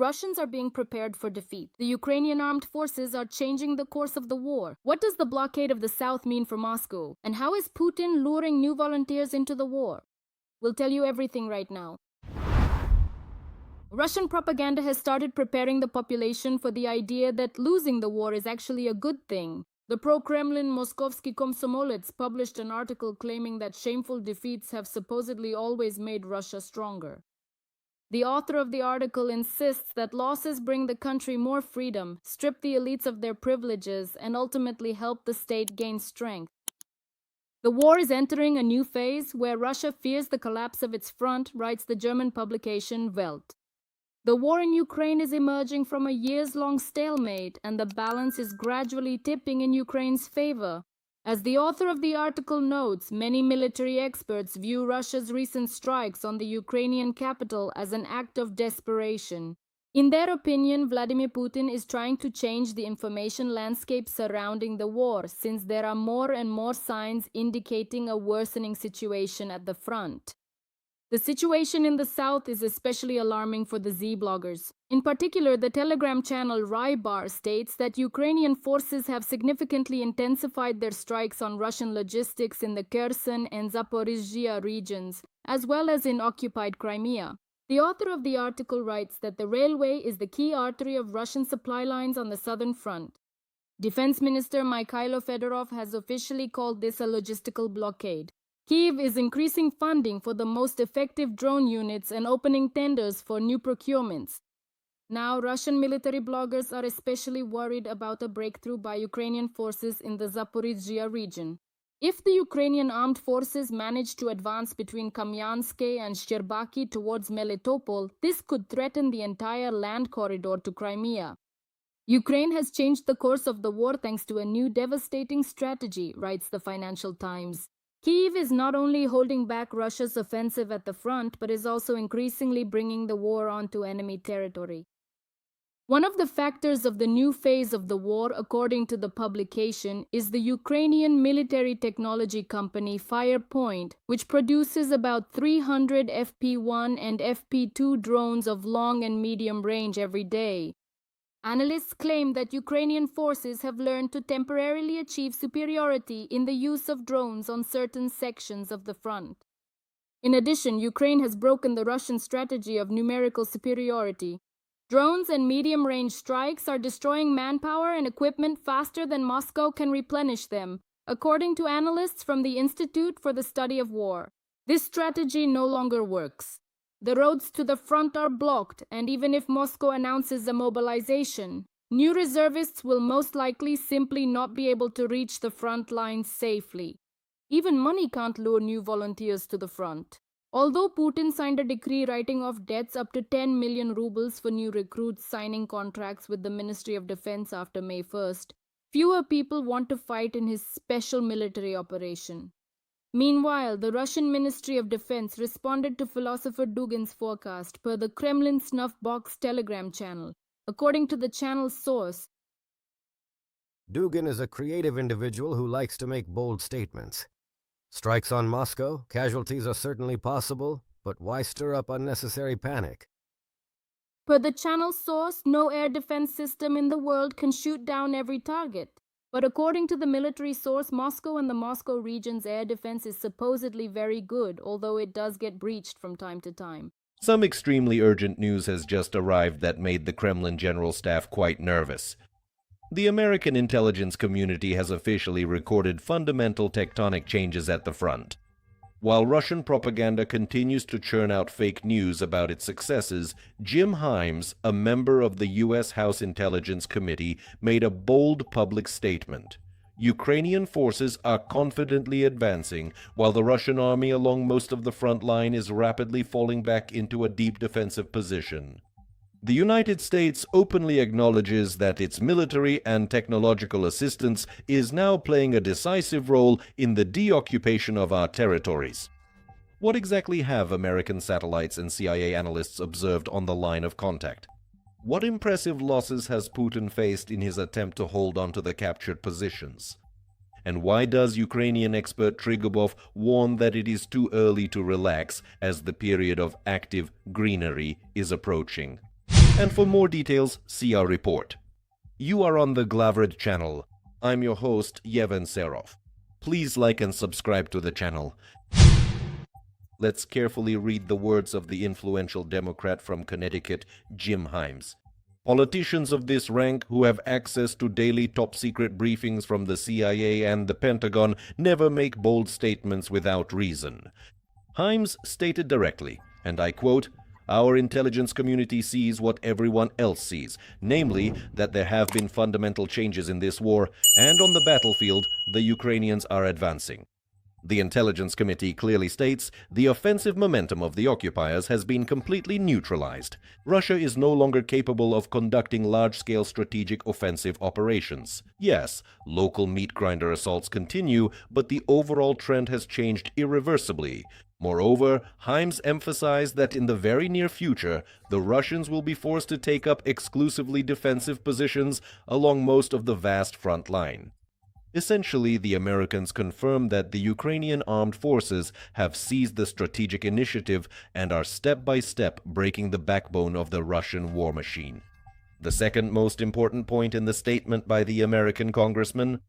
Russians are being prepared for defeat. The Ukrainian armed forces are changing the course of the war. What does the blockade of the south mean for Moscow? And how is Putin luring new volunteers into the war? We'll tell you everything right now. Russian propaganda has started preparing the population for the idea that losing the war is actually a good thing. The pro-Kremlin Moskovsky Komsomolets published an article claiming that shameful defeats have supposedly always made Russia stronger. The author of the article insists that losses bring the country more freedom, strip the elites of their privileges, and ultimately help the state gain strength. The war is entering a new phase where Russia fears the collapse of its front, writes the German publication Welt. The war in Ukraine is emerging from a years-long stalemate, and the balance is gradually tipping in Ukraine's favor. As the author of the article notes, many military experts view Russia's recent strikes on the Ukrainian capital as an act of desperation. In their opinion, Vladimir Putin is trying to change the information landscape surrounding the war, since there are more and more signs indicating a worsening situation at the front. The situation in the south is especially alarming for the Z-bloggers. In particular, the Telegram channel Rybar states that Ukrainian forces have significantly intensified their strikes on Russian logistics in the Kherson and Zaporizhzhia regions, as well as in occupied Crimea. The author of the article writes that the railway is the key artery of Russian supply lines on the southern front. Defense Minister Mikhailo Fedorov has officially called this a logistical blockade. Kyiv is increasing funding for the most effective drone units and opening tenders for new procurements. Now, Russian military bloggers are especially worried about a breakthrough by Ukrainian forces in the Zaporizhzhia region. If the Ukrainian armed forces manage to advance between Kamyanske and Shcherbaki towards Melitopol, this could threaten the entire land corridor to Crimea. Ukraine has changed the course of the war thanks to a new devastating strategy, writes the Financial Times. Kyiv is not only holding back Russia's offensive at the front, but is also increasingly bringing the war onto enemy territory. One of the factors of the new phase of the war, according to the publication, is the Ukrainian military technology company Firepoint, which produces about 300 FP-1 and FP-2 drones of long and medium range every day. Analysts claim that Ukrainian forces have learned to temporarily achieve superiority in the use of drones on certain sections of the front. In addition, Ukraine has broken the Russian strategy of numerical superiority. Drones and medium-range strikes are destroying manpower and equipment faster than Moscow can replenish them, according to analysts from the Institute for the Study of War. This strategy no longer works. The roads to the front are blocked, and even if Moscow announces a mobilization, new reservists will most likely simply not be able to reach the front lines safely. Even money can't lure new volunteers to the front. Although Putin signed a decree writing off debts up to 10 million rubles for new recruits signing contracts with the Ministry of Defense after May 1st, fewer people want to fight in his special military operation. Meanwhile, the Russian Ministry of Defense responded to philosopher Dugin's forecast per the Kremlin snuff box Telegram channel. According to the channel's source, Dugin is a creative individual who likes to make bold statements. Strikes on Moscow, casualties are certainly possible, but why stir up unnecessary panic? Per the channel's source, no air defense system in the world can shoot down every target. But according to the military source, Moscow and the Moscow region's air defense is supposedly very good, although it does get breached from time to time. Some extremely urgent news has just arrived that made the Kremlin General Staff quite nervous. The American intelligence community has officially recorded fundamental tectonic changes at the front. While Russian propaganda continues to churn out fake news about its successes, Jim Himes, a member of the U.S. House Intelligence Committee, made a bold public statement. Ukrainian forces are confidently advancing, while the Russian army along most of the front line is rapidly falling back into a deep defensive position. The United States openly acknowledges that its military and technological assistance is now playing a decisive role in the deoccupation of our territories. What exactly have American satellites and CIA analysts observed on the line of contact? What impressive losses has Putin faced in his attempt to hold on to the captured positions? And why does Ukrainian expert Trigubov warn that it is too early to relax as the period of active greenery is approaching? And for more details, see our report. You are on the Glavred channel. I'm your host, Yevhen Serov. Please like and subscribe to the channel. Let's carefully read the words of the influential Democrat from Connecticut, Jim Himes. Politicians of this rank who have access to daily top-secret briefings from the CIA and the Pentagon never make bold statements without reason. Himes stated directly, and I quote, "Our intelligence community sees what everyone else sees, namely that there have been fundamental changes in this war, and on the battlefield, the Ukrainians are advancing." The Intelligence Committee clearly states the offensive momentum of the occupiers has been completely neutralized. Russia is no longer capable of conducting large-scale strategic offensive operations. Yes, local meat grinder assaults continue, but the overall trend has changed irreversibly. Moreover, Himes emphasized that in the very near future, the Russians will be forced to take up exclusively defensive positions along most of the vast front line. Essentially, the Americans confirmed that the Ukrainian armed forces have seized the strategic initiative and are step by step breaking the backbone of the Russian war machine. The second most important point in the statement by the American congressman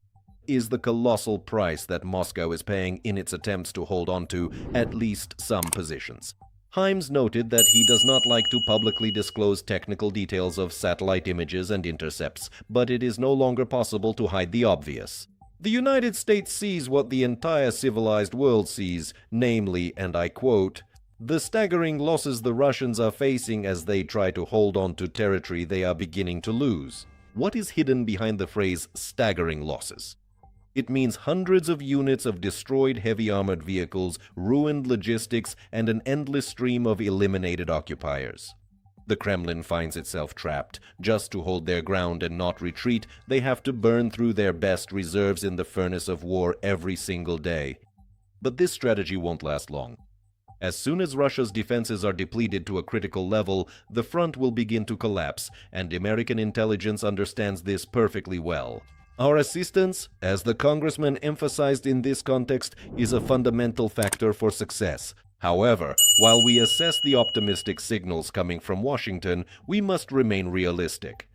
is the colossal price that Moscow is paying in its attempts to hold on to at least some positions. Himes noted that he does not like to publicly disclose technical details of satellite images and intercepts, but it is no longer possible to hide the obvious. The United States sees what the entire civilized world sees, namely, and I quote, "the staggering losses the Russians are facing as they try to hold on to territory they are beginning to lose." What is hidden behind the phrase staggering losses? It means hundreds of units of destroyed heavy armored vehicles, ruined logistics, and an endless stream of eliminated occupiers. The Kremlin finds itself trapped. Just to hold their ground and not retreat, they have to burn through their best reserves in the furnace of war every single day. But this strategy won't last long. As soon as Russia's defenses are depleted to a critical level, the front will begin to collapse, and American intelligence understands this perfectly well. Our assistance, as the congressman emphasized in this context, is a fundamental factor for success. However, while we assess the optimistic signals coming from Washington, we must remain realistic.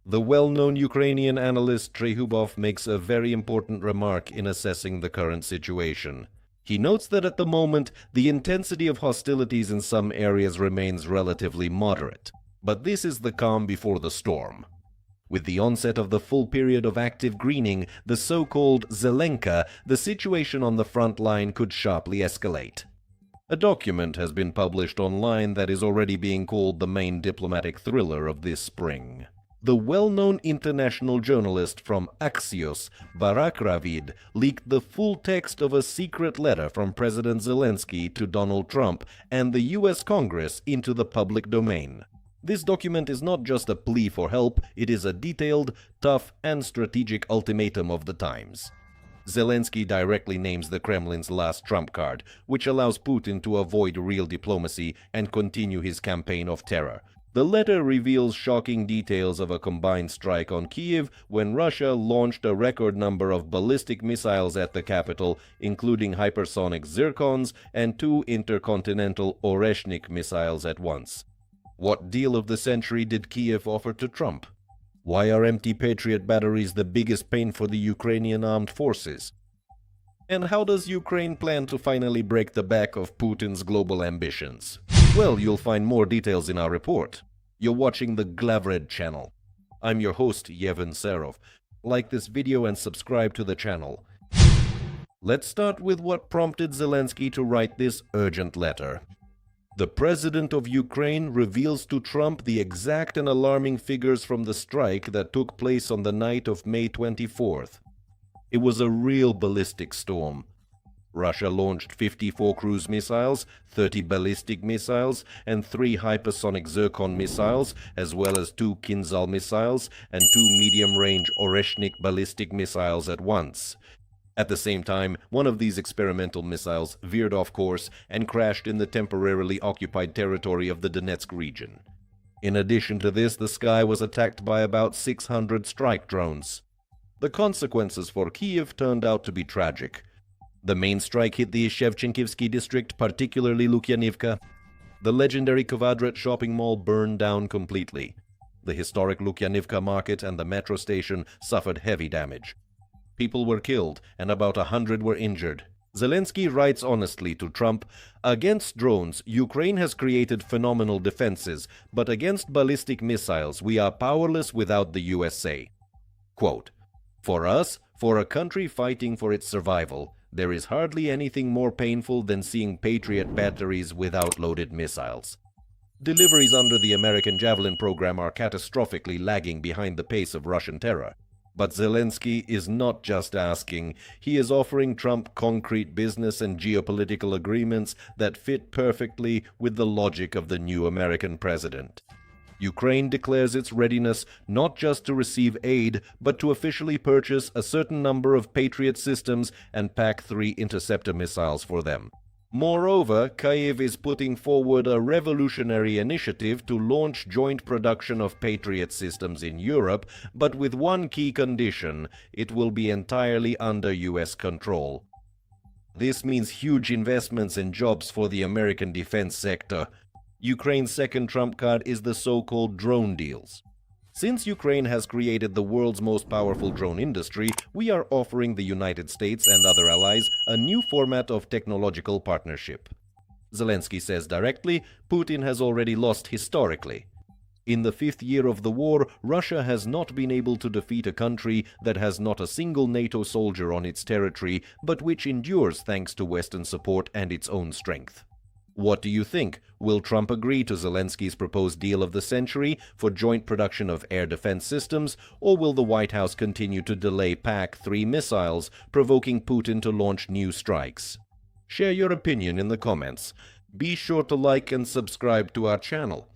The well-known Ukrainian analyst Trehubov makes a very important remark in assessing the current situation. He notes that at the moment, the intensity of hostilities in some areas remains relatively moderate. But this is the calm before the storm. With the onset of the full period of active greening, the so-called Zelenka, the situation on the front line could sharply escalate. A document has been published online that is already being called the main diplomatic thriller of this spring. The well-known international journalist from Axios, Barak Ravid, leaked the full text of a secret letter from President Zelensky to Donald Trump and the US Congress into the public domain. This document is not just a plea for help, it is a detailed, tough, and strategic ultimatum of the times. Zelensky directly names the Kremlin's last trump card, which allows Putin to avoid real diplomacy and continue his campaign of terror. The letter reveals shocking details of a combined strike on Kiev when Russia launched a record number of ballistic missiles at the capital, including hypersonic Zircons and 2 intercontinental Oreshnik missiles at once. What deal of the century did Kiev offer to Trump? Why are empty Patriot batteries the biggest pain for the Ukrainian armed forces? And how does Ukraine plan to finally break the back of Putin's global ambitions? Well, you'll find more details in our report. You're watching the Glavred channel. I'm your host, Yevhen Serov. Like this video and subscribe to the channel. Let's start with what prompted Zelensky to write this urgent letter. The president of Ukraine reveals to Trump the exact and alarming figures from the strike that took place on the night of May 24th. It was a real ballistic storm. Russia launched 54 cruise missiles, 30 ballistic missiles, and 3 hypersonic Zircon missiles, as well as 2 Kinzhal missiles and 2 medium-range Oreshnik ballistic missiles at once. At the same time, one of these experimental missiles veered off course and crashed in the temporarily occupied territory of the Donetsk region. In addition to this, the sky was attacked by about 600 strike drones. The consequences for Kiev turned out to be tragic. The main strike hit the Shevchenkivsky district, particularly Lukyanivka. The legendary Kvadrat shopping mall burned down completely. The historic Lukyanivka market and the metro station suffered heavy damage. People were killed and about 100 were injured. Zelensky writes honestly to Trump, "Against drones, Ukraine has created phenomenal defenses, but against ballistic missiles, we are powerless without the USA." Quote, "For us, for a country fighting for its survival, there is hardly anything more painful than seeing Patriot batteries without loaded missiles." Deliveries under the American Javelin program are catastrophically lagging behind the pace of Russian terror. But Zelensky is not just asking, he is offering Trump concrete business and geopolitical agreements that fit perfectly with the logic of the new American president. Ukraine declares its readiness not just to receive aid, but to officially purchase a certain number of Patriot systems and PAC-3 interceptor missiles for them. Moreover, Kyiv is putting forward a revolutionary initiative to launch joint production of Patriot systems in Europe, but with one key condition: it will be entirely under US control. This means huge investments and jobs for the American defense sector. Ukraine's second trump card is the so-called drone deals. Since Ukraine has created the world's most powerful drone industry, we are offering the United States and other allies a new format of technological partnership. Zelensky says directly, Putin has already lost historically. In the 5th year of the war, Russia has not been able to defeat a country that has not a single NATO soldier on its territory, but which endures thanks to Western support and its own strength. What do you think? Will Trump agree to Zelensky's proposed deal of the century for joint production of air defense systems, or will the White House continue to delay PAC-3 missiles, provoking Putin to launch new strikes? Share your opinion in the comments. Be sure to like and subscribe to our channel.